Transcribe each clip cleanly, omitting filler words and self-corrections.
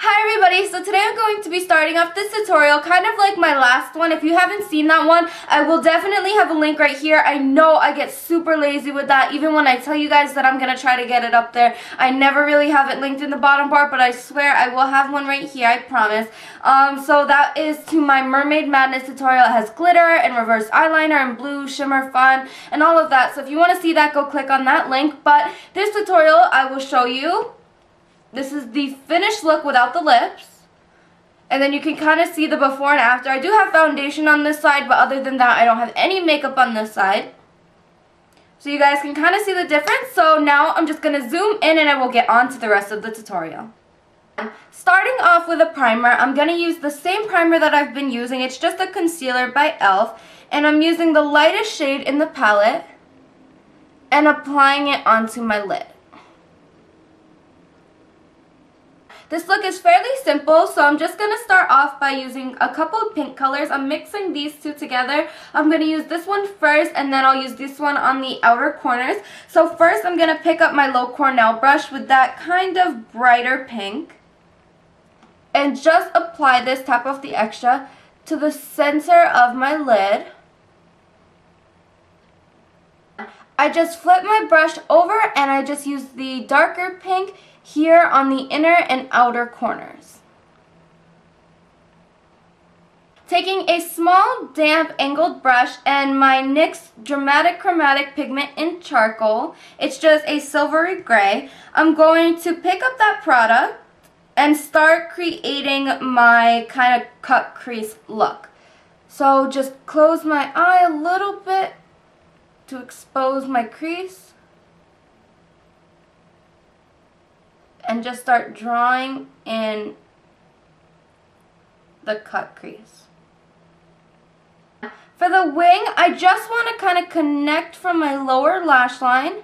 Hi everybody, so today I'm going to be starting off this tutorial kind of like my last one. If you haven't seen that one, I will definitely have a link right here. I know I get super lazy with that, even when I tell you guys that I'm going to try to get it up there. I never really have it linked in the bottom bar, but I swear I will have one right here, I promise. So that is to my Mermaid Madness tutorial. It has glitter and reverse eyeliner and blue shimmer fun and all of that. So if you want to see that, go click on that link. But this tutorial, I will show you. This is the finished look without the lips. And then you can kind of see the before and after. I do have foundation on this side, but other than that, I don't have any makeup on this side. So you guys can kind of see the difference. So now I'm just going to zoom in and I will get on to the rest of the tutorial. Starting off with a primer, I'm going to use the same primer that I've been using. It's just a concealer by e.l.f. And I'm using the lightest shade in the palette and applying it onto my lid. This look is fairly simple, so I'm just going to start off by using a couple of pink colors. I'm mixing these two together. I'm going to use this one first, and then I'll use this one on the outer corners. So first, I'm going to pick up my low Cornell brush with that kind of brighter pink. And just apply this, tap off the extra, to the center of my lid. I just flip my brush over, and I just use the darker pink here on the inner and outer corners. Taking a small damp angled brush and my NYX Dramatic Chromatic pigment in charcoal, it's just a silvery gray, I'm going to pick up that product and start creating my kind of cut crease look. So just close my eye a little bit to expose my crease. And just start drawing in the cut crease. For the wing, I just want to kind of connect from my lower lash line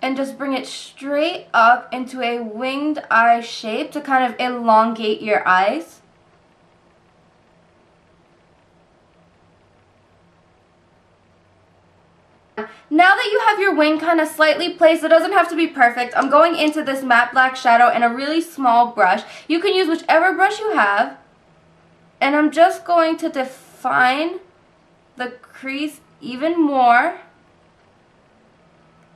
and just bring it straight up into a winged eye shape to kind of elongate your eyes. Now that you have your wing kind of slightly placed, it doesn't have to be perfect. I'm going into this matte black shadow in a really small brush. You can use whichever brush you have. And I'm just going to define the crease even more.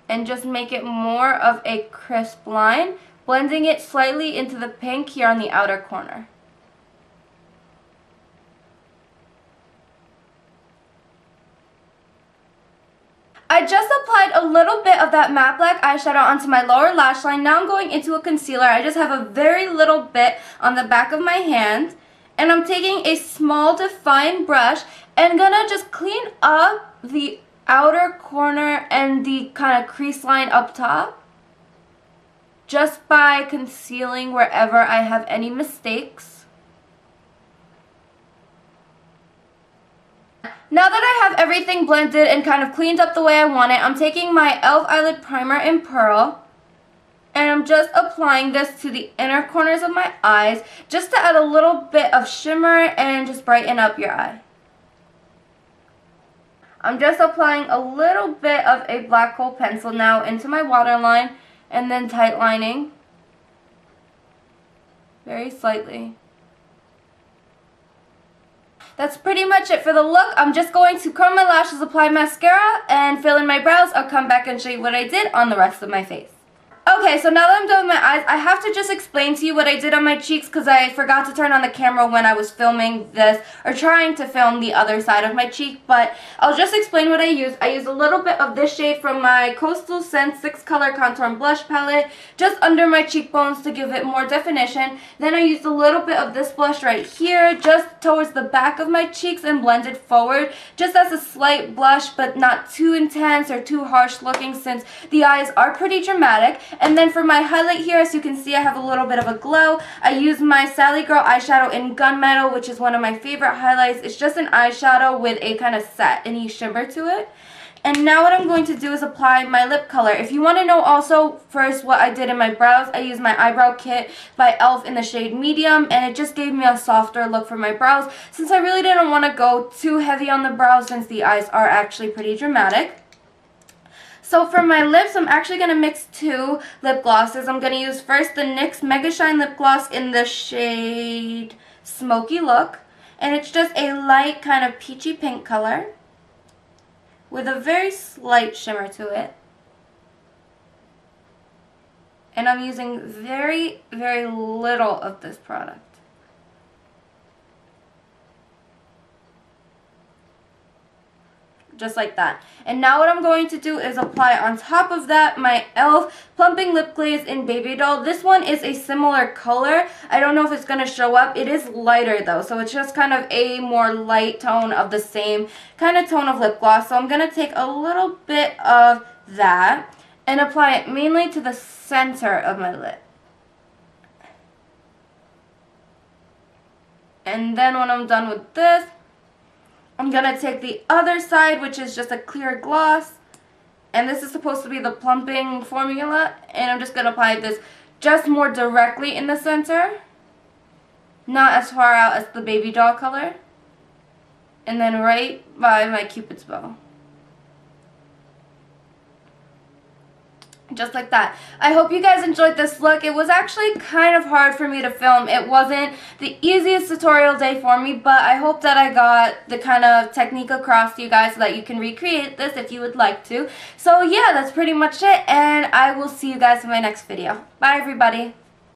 And just make it more of a crisp line, blending it slightly into the pink here on the outer corner. I just applied a little bit of that matte black eyeshadow onto my lower lash line. Now I'm going into a concealer. I just have a very little bit on the back of my hand. And I'm taking a small defined brush and gonna just clean up the outer corner and the kind of crease line up top. Just by concealing wherever I have any mistakes. Now that I have everything blended and kind of cleaned up the way I want it, I'm taking my e.l.f. Eyelid Primer in Pearl and I'm just applying this to the inner corners of my eyes just to add a little bit of shimmer and just brighten up your eye. I'm just applying a little bit of a black hole pencil now into my waterline and then tight lining very slightly. That's pretty much it for the look. I'm just going to curl my lashes, apply mascara, and fill in my brows. I'll come back and show you what I did on the rest of my face. Okay, so now that I'm done with my eyes, I have to just explain to you what I did on my cheeks because I forgot to turn on the camera when I was filming this, or trying to film the other side of my cheek, but I'll just explain what I used. I used a little bit of this shade from my Coastal Scent 6 Color Contour and Blush Palette, just under my cheekbones to give it more definition. Then I used a little bit of this blush right here, just towards the back of my cheeks and blended forward, just as a slight blush, but not too intense or too harsh looking since the eyes are pretty dramatic. And then for my highlight here, as you can see, I have a little bit of a glow. I use my Sally Girl eyeshadow in Gunmetal, which is one of my favorite highlights. It's just an eyeshadow with a kind of satiny shimmer to it. And now what I'm going to do is apply my lip color. If you want to know also first what I did in my brows, I used my eyebrow kit by e.l.f. in the shade Medium, and it just gave me a softer look for my brows since I really didn't want to go too heavy on the brows since the eyes are actually pretty dramatic. So for my lips, I'm actually going to mix two lip glosses. I'm going to use first the NYX Mega Shine Lip Gloss in the shade Smoky Look. And it's just a light kind of peachy pink color with a very slight shimmer to it. And I'm using very, very little of this product. Just like that. And now what I'm going to do is apply on top of that my e.l.f. Plumping Lip Glaze in Baby Doll. This one is a similar color. I don't know if it's going to show up. It is lighter though, so it's just kind of a more light tone of the same kind of tone of lip gloss. So I'm going to take a little bit of that and apply it mainly to the center of my lip. And then when I'm done with this, I'm going to take the other side, which is just a clear gloss, and this is supposed to be the plumping formula, and I'm just going to apply this just more directly in the center, not as far out as the Baby Doll color, and then right by my Cupid's bow. Just like that. I hope you guys enjoyed this look. It was actually kind of hard for me to film. It wasn't the easiest tutorial day for me, but I hope that I got the kind of technique across to you guys so that you can recreate this if you would like to. So yeah, that's pretty much it, and I will see you guys in my next video. Bye everybody.